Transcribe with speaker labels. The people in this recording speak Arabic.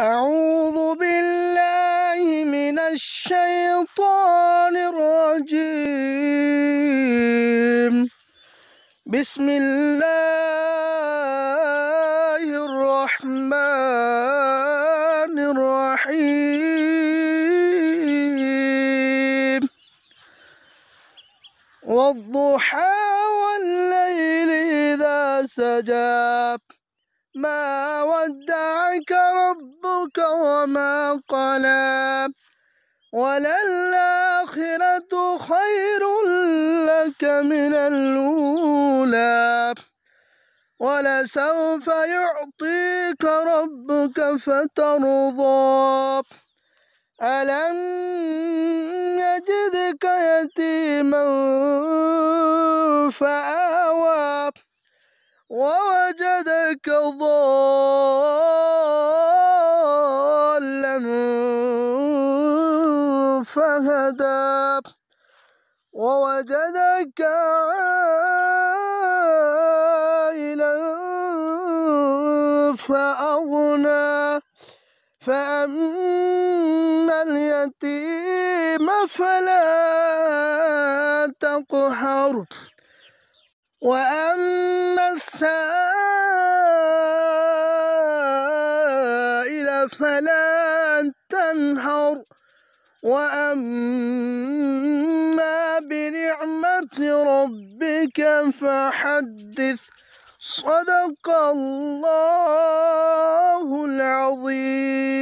Speaker 1: أعوذ بالله من الشيطان الرجيم. بسم الله الرحمن الرحيم. والضحى والليل إذا سجى ما ودعك ربك وما قلى وللآخرة خير لك من الأولى ولسوف يعطيك ربك فترضى ألم يجدك يتيما فآوى ووجدك ضالا فهدى ووجدك عائلا فأغنى فأما اليتيم فلا تقهر وأما السائل فلا تنهر وأما بنعمة ربك فحدث. صدق الله العظيم.